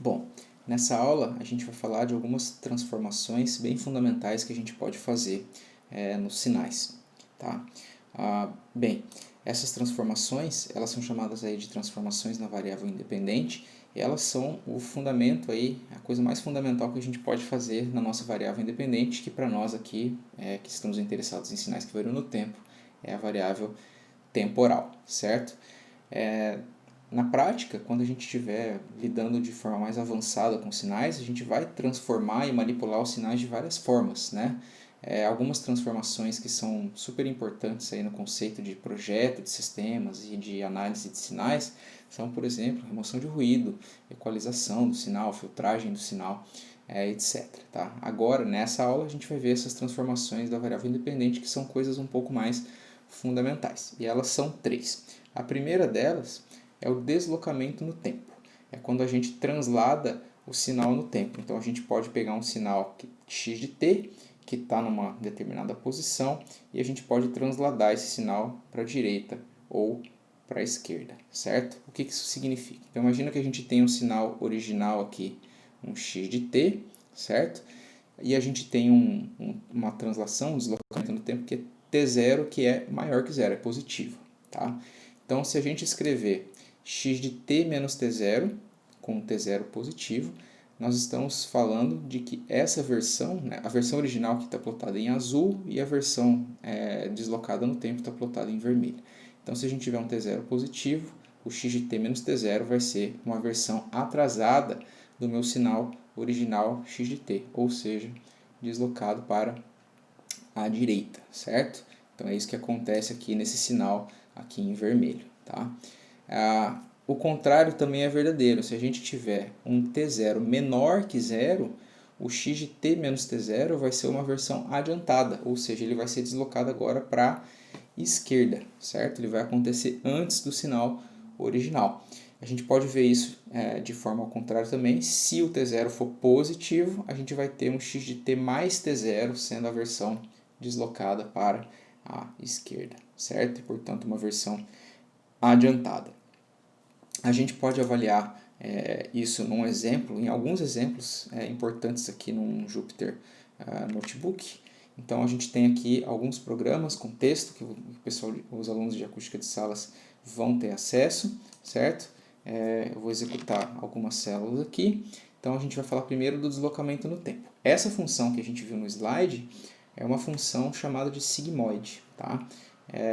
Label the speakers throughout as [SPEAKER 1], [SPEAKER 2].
[SPEAKER 1] Bom, nessa aula a gente vai falar de algumas transformações bem fundamentais que a gente pode fazer nos sinais, tá? Bem, essas transformações, elas são chamadas aí de transformações na variável independente, e elas são o fundamento aí, a coisa mais fundamental que a gente pode fazer na nossa variável independente, que para nós aqui, que estamos interessados em sinais que variam no tempo, é a variável temporal, certo? Na prática, quando a gente estiver lidando de forma mais avançada com sinais, a gente vai transformar e manipular os sinais de várias formas, né? Algumas transformações que são super importantes aí no conceito de projeto de sistemas e de análise de sinais são, por exemplo, remoção de ruído, equalização do sinal, filtragem do sinal, etc. Tá? Agora, nessa aula, a gente vai ver essas transformações da variável independente, que são coisas um pouco mais fundamentais. E elas são três. A primeira delas é o deslocamento no tempo. É quando a gente translada o sinal no tempo. Então a gente pode pegar um sinal x de t, que está numa determinada posição, e a gente pode transladar esse sinal para a direita ou para a esquerda, certo? O que isso significa? Então imagina que a gente tem um sinal original aqui, um x de t, certo? E a gente tem uma translação, um deslocamento no tempo que é t0, que é maior que zero, é positivo, tá? Então se a gente escrever x de t menos t0, com t0 positivo, nós estamos falando de que essa versão, né, a versão original que está plotada em azul e a versão deslocada no tempo está plotada em vermelho. Então, se a gente tiver um t0 positivo, o x de t menos t0 vai ser uma versão atrasada do meu sinal original x de t, ou seja, deslocado para a direita, certo? Então, é isso que acontece aqui nesse sinal aqui em vermelho, tá? O contrário também é verdadeiro. Se a gente tiver um t0 menor que zero, o x de t menos t0 vai ser uma versão adiantada, ou seja, ele vai ser deslocado agora para a esquerda, certo? Ele vai acontecer antes do sinal original. A gente pode ver isso de forma ao contrário também. Se o t0 for positivo, a gente vai ter um x de t mais t0 sendo a versão deslocada para a esquerda, certo? E, portanto, uma versão adiantada. A gente pode avaliar isso num exemplo, em alguns exemplos importantes aqui no Jupyter Notebook. Então a gente tem aqui alguns programas com texto que os alunos de acústica de salas vão ter acesso, certo? Eu vou executar algumas células aqui. Então a gente vai falar primeiro do deslocamento no tempo. Essa função que a gente viu no slide é uma função chamada de sigmoide, tá?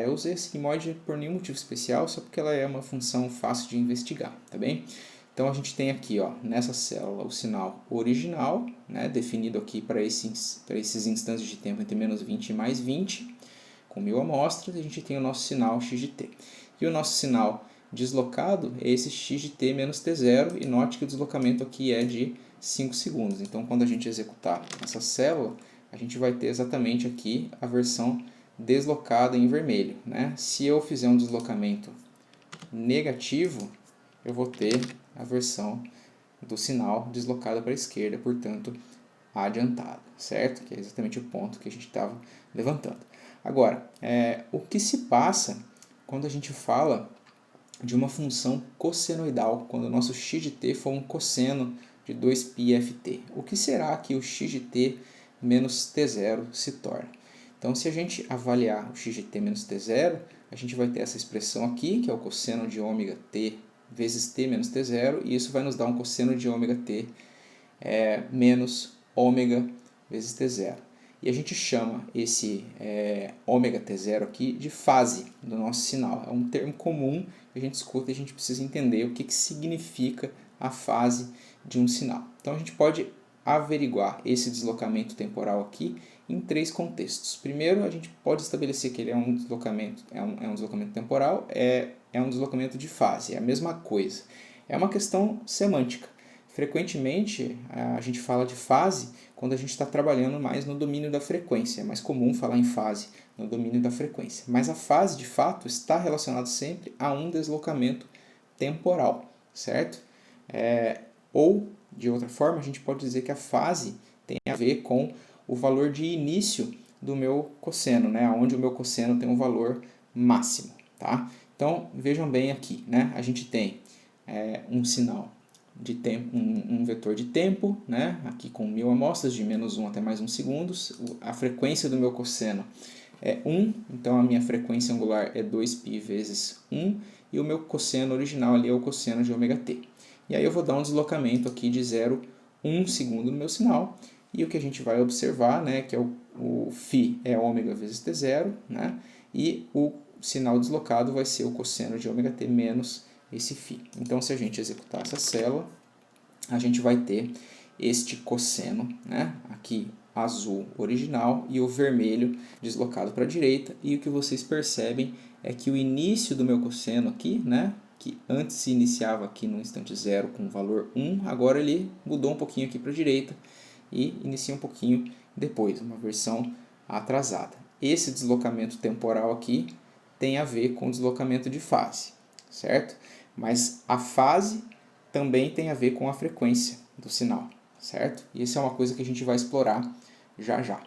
[SPEAKER 1] Eu usei a sigmoide por nenhum motivo especial, só porque ela é uma função fácil de investigar, tá bem? Então a gente tem aqui, ó, nessa célula, o sinal original, né, definido aqui para esses instantes de tempo entre menos 20 e mais 20, com 1000 amostras, e a gente tem o nosso sinal x de t. E o nosso sinal deslocado é esse x de t menos t0, e note que o deslocamento aqui é de 5 segundos. Então quando a gente executar essa célula, a gente vai ter exatamente aqui a versão deslocada em vermelho, né? Se eu fizer um deslocamento negativo, eu vou ter a versão do sinal deslocada para a esquerda, portanto, adiantada, certo? Que é exatamente o ponto que a gente estava levantando. Agora, o que se passa quando a gente fala de uma função cossenoidal, quando o nosso x de t for um cosseno de 2πft? O que será que o x de t menos t0 se torna? Então, se a gente avaliar o x de t menos t0, a gente vai ter essa expressão aqui, que é o cosseno de ômega t vezes t menos t0, e isso vai nos dar um cosseno de ômega t menos ômega vezes t0. E a gente chama esse ômega t0 aqui de fase do nosso sinal. É um termo comum que a gente escuta e a gente precisa entender o que significa a fase de um sinal. Então a gente pode averiguar esse deslocamento temporal aqui em três contextos. Primeiro, a gente pode estabelecer que ele é um deslocamento temporal, é um deslocamento de fase, é a mesma coisa. É uma questão semântica. Frequentemente, a gente fala de fase quando a gente está trabalhando mais no domínio da frequência. É mais comum falar em fase no domínio da frequência. Mas a fase, de fato, está relacionada sempre a um deslocamento temporal, certo? Ou, de outra forma, a gente pode dizer que a fase tem a ver com o valor de início do meu cosseno, né? Onde o meu cosseno tem um valor máximo, tá? Então, vejam bem aqui, né? A gente tem um sinal de tempo, um vetor de tempo, né? Aqui com 1000 amostras, de -1 até mais 1 segundos. A frequência do meu cosseno é 1, então a minha frequência angular é 2π vezes 1, e o meu cosseno original ali é o cosseno de ômega-t. E aí eu vou dar um deslocamento aqui de 0,1 segundo no meu sinal, e o que a gente vai observar, né, que é o φ é ômega vezes t0, né, e o sinal deslocado vai ser o cosseno de ômega-t menos esse φ. Então, se a gente executar essa célula, a gente vai ter este cosseno, né, aqui azul original e o vermelho deslocado para a direita, e o que vocês percebem é que o início do meu cosseno aqui, né, que antes se iniciava aqui no instante zero com o valor 1, agora ele mudou um pouquinho aqui para a direita e inicia um pouquinho depois, uma versão atrasada. Esse deslocamento temporal aqui tem a ver com o deslocamento de fase, certo? Mas a fase também tem a ver com a frequência do sinal, certo? E isso é uma coisa que a gente vai explorar já já.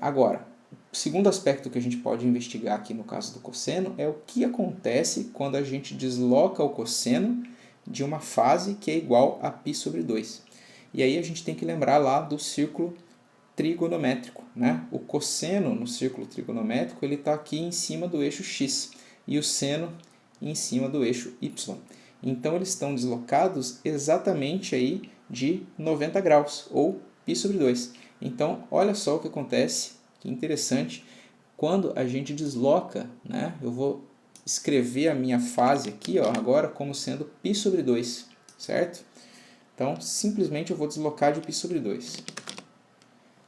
[SPEAKER 1] Agora, o segundo aspecto que a gente pode investigar aqui no caso do cosseno é o que acontece quando a gente desloca o cosseno de uma fase que é igual a π sobre 2. E aí a gente tem que lembrar lá do círculo trigonométrico, né? O cosseno no círculo trigonométrico ele está aqui em cima do eixo x e o seno em cima do eixo y. Então eles estão deslocados exatamente aí de 90 graus, ou π sobre 2. Então olha só o que acontece, que interessante, quando a gente desloca, né? Eu vou escrever a minha fase aqui, ó, agora como sendo π sobre 2, certo? Então simplesmente eu vou deslocar de π sobre 2.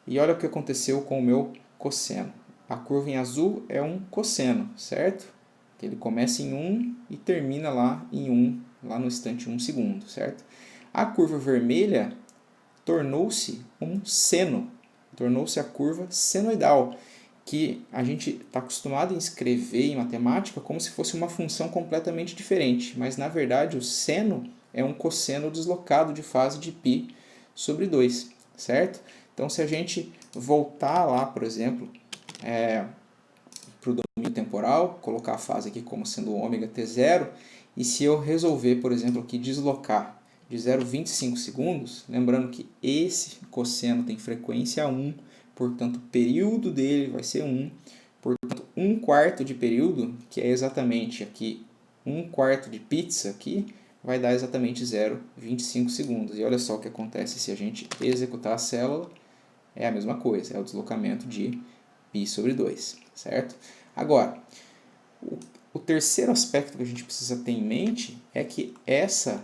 [SPEAKER 1] E olha o que aconteceu com o meu cosseno. A curva em azul é um cosseno, certo? Ele começa em 1 e termina lá em 1, lá no instante 1 segundo, certo? A curva vermelha tornou-se um seno, tornou-se a curva senoidal, que a gente está acostumado a escrever em matemática como se fosse uma função completamente diferente, mas na verdade o seno é um cosseno deslocado de fase de π sobre 2, certo? Então, se a gente voltar lá, por exemplo, para o domínio temporal, colocar a fase aqui como sendo ômega t0, e se eu resolver, por exemplo, aqui deslocar de 0,25 segundos, lembrando que esse cosseno tem frequência 1, portanto o período dele vai ser 1, portanto 1/4 de período, que é exatamente aqui 1/4 de pizza aqui, vai dar exatamente 0,25 segundos. E olha só o que acontece se a gente executar a célula. É a mesma coisa, é o deslocamento de π sobre 2, certo? Agora, o terceiro aspecto que a gente precisa ter em mente é que esse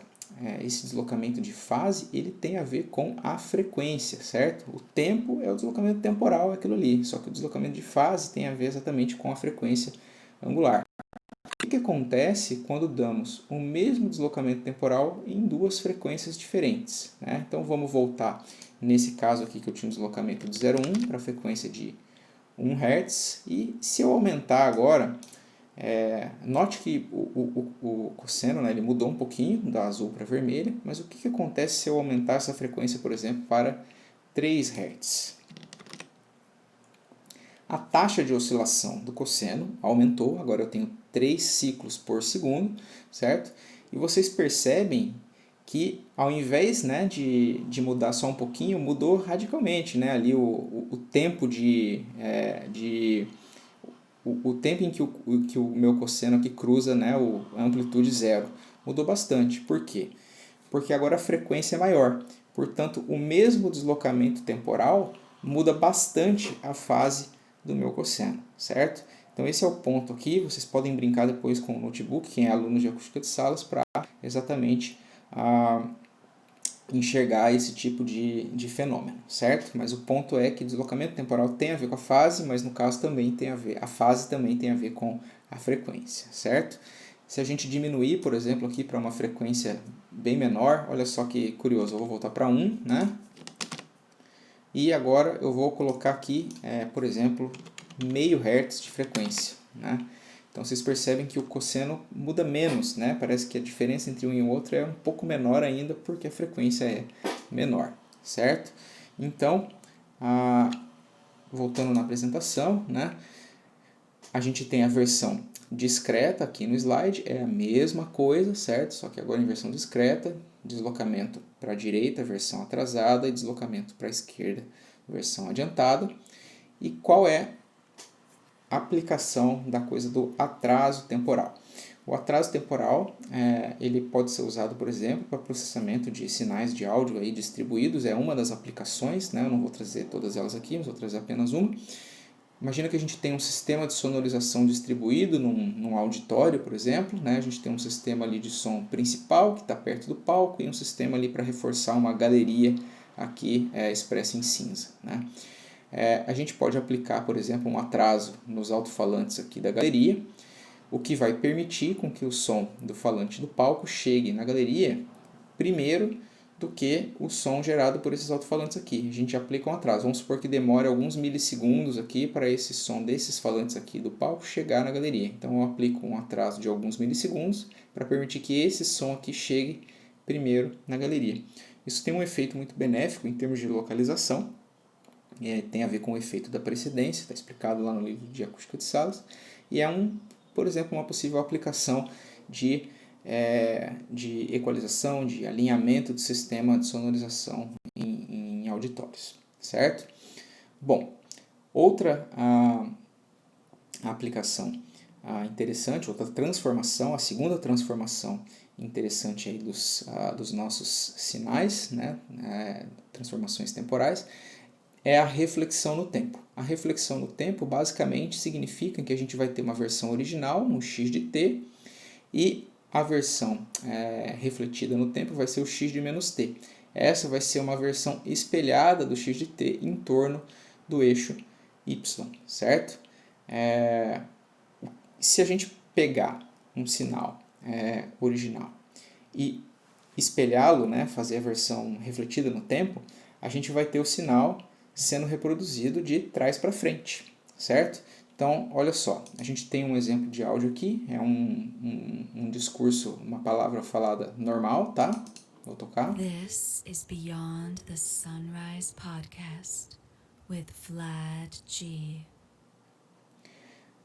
[SPEAKER 1] deslocamento de fase ele tem a ver com a frequência, certo? O tempo é o deslocamento temporal, aquilo ali, só que o deslocamento de fase tem a ver exatamente com a frequência angular. O que acontece quando damos o mesmo deslocamento temporal em duas frequências diferentes, né? Então vamos voltar nesse caso aqui que eu tinha um deslocamento de 0,1 para a frequência de 1 Hz, e se eu aumentar agora, note que o cosseno, né, ele mudou um pouquinho da azul para vermelha, mas o que acontece se eu aumentar essa frequência, por exemplo, para 3 Hz? A taxa de oscilação do cosseno aumentou, agora eu tenho 3 ciclos por segundo, certo? E vocês percebem que ao invés, né, de mudar só um pouquinho, mudou radicalmente, né? Ali o tempo o tempo em que o meu cosseno aqui cruza, né, a amplitude zero mudou bastante. Por quê? Porque agora a frequência é maior. Portanto, o mesmo deslocamento temporal muda bastante a fase do meu cosseno, certo? Então esse é o ponto aqui, vocês podem brincar depois com o notebook, quem é aluno de acústica de salas, para exatamente enxergar esse tipo de fenômeno, certo? Mas o ponto é que deslocamento temporal tem a ver com a fase, mas no caso também tem a ver, a fase também tem a ver com a frequência, certo? Se a gente diminuir, por exemplo, aqui para uma frequência bem menor, olha só que curioso, eu vou voltar para 1, né? E agora eu vou colocar aqui, por exemplo, meio Hz de frequência, né? Então vocês percebem que o cosseno muda menos, né? Parece que a diferença entre um e o outro é um pouco menor ainda porque a frequência é menor, certo? Então, voltando na apresentação, né? A gente tem a versão discreta aqui no slide, é a mesma coisa, certo? Só que agora em versão discreta, deslocamento para a direita, versão atrasada, e deslocamento para a esquerda, versão adiantada. E qual é a aplicação da coisa do atraso temporal? O atraso temporal ele pode ser usado, por exemplo, para processamento de sinais de áudio aí distribuídos, é uma das aplicações, né? Eu não vou trazer todas elas aqui, mas vou trazer apenas uma. Imagina que a gente tem um sistema de sonorização distribuído num auditório, por exemplo, né? A gente tem um sistema ali de som principal que está perto do palco e um sistema ali para reforçar uma galeria aqui expressa em cinza, né? A gente pode aplicar, por exemplo, um atraso nos alto-falantes aqui da galeria, o que vai permitir com que o som do falante do palco chegue na galeria primeiro do que o som gerado por esses alto-falantes aqui. A gente aplica um atraso. Vamos supor que demore alguns milissegundos aqui para esse som desses falantes aqui do palco chegar na galeria. Então eu aplico um atraso de alguns milissegundos para permitir que esse som aqui chegue primeiro na galeria. Isso tem um efeito muito benéfico em termos de localização. Tem a ver com o efeito da precedência, está explicado lá no livro de acústica de salas. E por exemplo, uma possível aplicação de equalização, de alinhamento do sistema de sonorização em auditórios, certo? Bom, outra aplicação interessante, outra transformação, a segunda transformação interessante aí dos nossos sinais, né? Transformações temporais, é a reflexão no tempo. A reflexão no tempo basicamente significa que a gente vai ter uma versão original, um x de t, e a versão refletida no tempo vai ser o x de menos t. Essa vai ser uma versão espelhada do x de t em torno do eixo y, certo? Se a gente pegar um sinal original e espelhá-lo, né, fazer a versão refletida no tempo, a gente vai ter o sinal sendo reproduzido de trás para frente, certo? Então, olha só, a gente tem um exemplo de áudio aqui, é um discurso, uma palavra falada normal, tá? Vou tocar.
[SPEAKER 2] This is Beyond the Sunrise Podcast with Vlad G.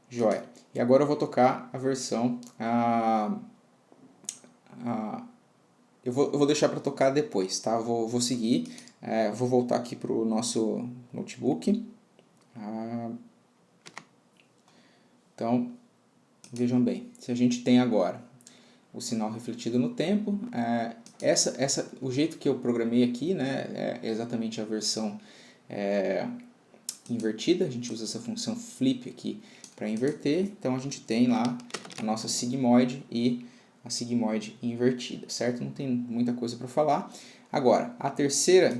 [SPEAKER 1] Joia. E agora eu vou tocar a versão... Eu vou deixar para tocar depois, tá? Vou seguir, vou voltar aqui para o nosso notebook. Então, vejam bem, se a gente tem agora o sinal refletido no tempo, o jeito que eu programei aqui, né, é exatamente a versão invertida. A gente usa essa função flip aqui para inverter. Então a gente tem lá a nossa sigmoide e a sigmoide invertida, certo? Não tem muita coisa para falar. Agora, a terceira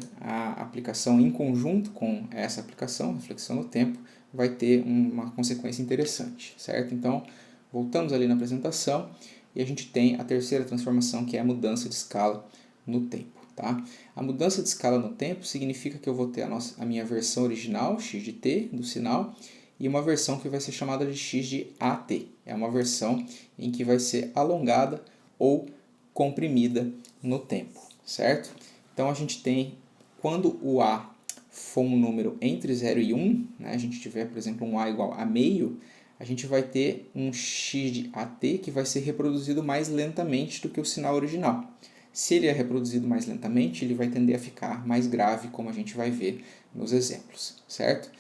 [SPEAKER 1] aplicação em conjunto com essa aplicação, reflexão no tempo, vai ter uma consequência interessante, certo? Então, voltamos ali na apresentação e a gente tem a terceira transformação, que é a mudança de escala no tempo, tá? A mudança de escala no tempo significa que eu vou ter a minha versão original, x de t, do sinal, e uma versão que vai ser chamada de x de at. É uma versão em que vai ser alongada ou comprimida no tempo, certo? Então a gente tem, quando o a for um número entre 0 e 1, né, a gente tiver, por exemplo, um a igual a meio, a gente vai ter um x de at que vai ser reproduzido mais lentamente do que o sinal original. Se ele é reproduzido mais lentamente, ele vai tender a ficar mais grave, como a gente vai ver nos exemplos, certo?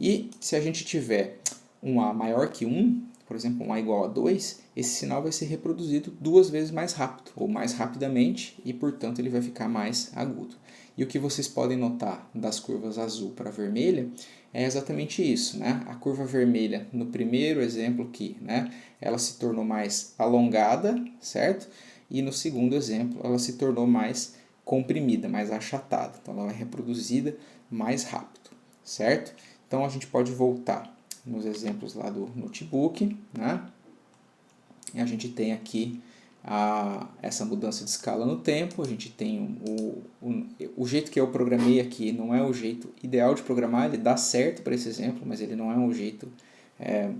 [SPEAKER 1] E se a gente tiver um a maior que 1, por exemplo, um a igual a 2, esse sinal vai ser reproduzido 2 vezes mais rápido, ou mais rapidamente, e portanto ele vai ficar mais agudo. E o que vocês podem notar das curvas azul para vermelha é exatamente isso, né? A curva vermelha, no primeiro exemplo aqui, né, ela se tornou mais alongada, certo? E no segundo exemplo, ela se tornou mais comprimida, mais achatada. Então ela é reproduzida mais rápido, certo? Então a gente pode voltar nos exemplos lá do notebook, né? E a gente tem aqui essa mudança de escala no tempo. A gente tem o jeito que eu programei aqui não é o jeito ideal de programar, ele dá certo para esse exemplo, mas ele não é o jeito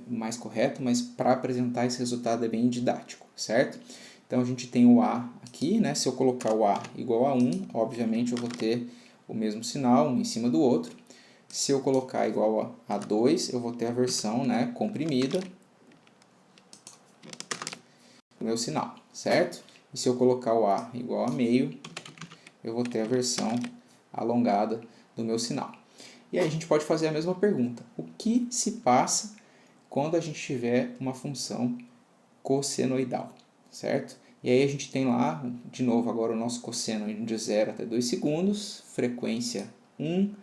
[SPEAKER 1] mais correto, mas para apresentar esse resultado é bem didático, certo? Então a gente tem o A aqui, né? Se eu colocar o A igual a 1, obviamente eu vou ter o mesmo sinal, um em cima do outro. Se eu colocar igual a 2, eu vou ter a versão, comprimida do meu sinal, certo? E se eu colocar o A igual a meio, eu vou ter a versão alongada do meu sinal. E aí a gente pode fazer a mesma pergunta. O que se passa quando a gente tiver uma função cossenoidal, certo? E aí a gente tem lá, de novo, agora o nosso cosseno de 0 até 2 segundos, frequência 1,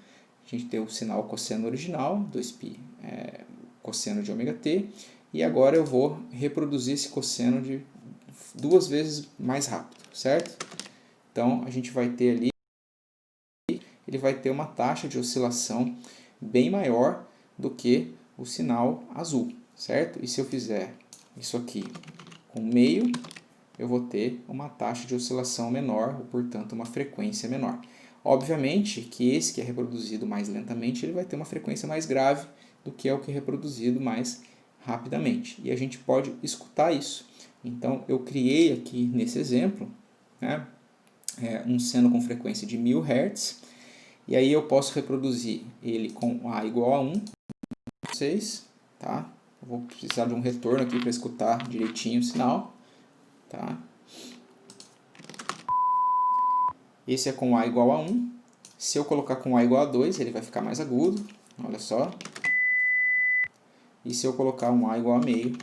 [SPEAKER 1] a gente tem o sinal cosseno original, 2π cosseno de ômega t, e agora eu vou reproduzir esse cosseno de 2 vezes mais rápido, certo? Então a gente vai ter ali, ele vai ter uma taxa de oscilação bem maior do que o sinal azul, certo? E se eu fizer isso aqui com meio, eu vou ter uma taxa de oscilação menor, ou, portanto, uma frequência menor. Obviamente que esse que é reproduzido mais lentamente, ele vai ter uma frequência mais grave do que é o que é reproduzido mais rapidamente. E a gente pode escutar isso. Então, eu criei aqui nesse exemplo, né, um seno com frequência de 1000 Hz, e aí eu posso reproduzir ele com A igual a 1, vocês, tá? Eu vou precisar de um retorno aqui para escutar direitinho o sinal, tá? Esse é com A igual a 1. Se eu colocar com A igual a 2, ele vai ficar mais agudo, olha só. E se eu colocar um A igual a meio,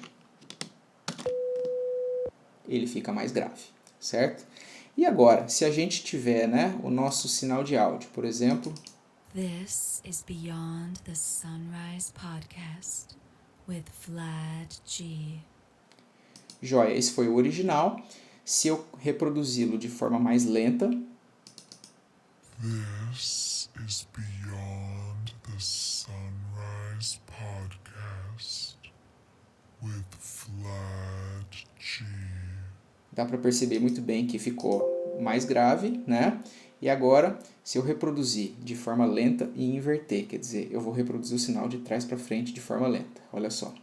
[SPEAKER 1] ele fica mais grave, certo? E agora, se a gente tiver, né, o nosso sinal de áudio, por exemplo...
[SPEAKER 2] This is Beyond the Sunrise Podcast with Vlad G.
[SPEAKER 1] Joia, esse foi o original. Se eu reproduzi-lo de forma mais lenta...
[SPEAKER 3] This is Beyond the Sunrise Podcast with Vlad G.
[SPEAKER 1] Dá para perceber muito bem que ficou mais grave, né? E agora, se eu reproduzir de forma lenta e inverter, quer dizer, eu vou reproduzir o sinal de trás para frente de forma lenta. Olha só.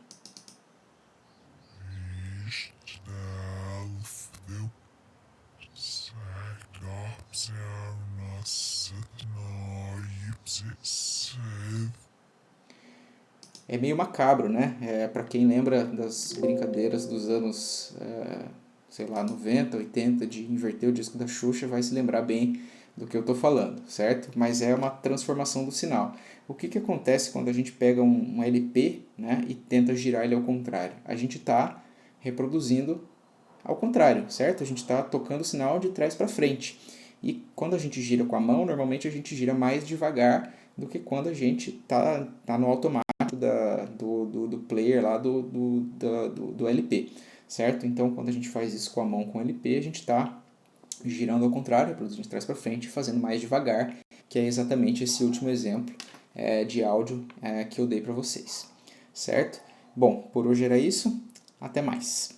[SPEAKER 1] É meio macabro, né? Para quem lembra das brincadeiras dos anos, sei lá, 90, 80, de inverter o disco da Xuxa, vai se lembrar bem do que eu estou falando, certo? Mas é uma transformação do sinal. O que acontece quando a gente pega um LP, né, e tenta girar ele ao contrário? A gente está reproduzindo ao contrário, certo? A gente está tocando o sinal de trás para frente. E quando a gente gira com a mão, normalmente a gente gira mais devagar do que quando a gente está no automático do player lá do LP, certo? Então, quando a gente faz isso com a mão com o LP, a gente está girando ao contrário, reproduzindo de trás para frente, fazendo mais devagar, que é exatamente esse último exemplo de áudio que eu dei para vocês, certo? Bom, por hoje era isso, até mais.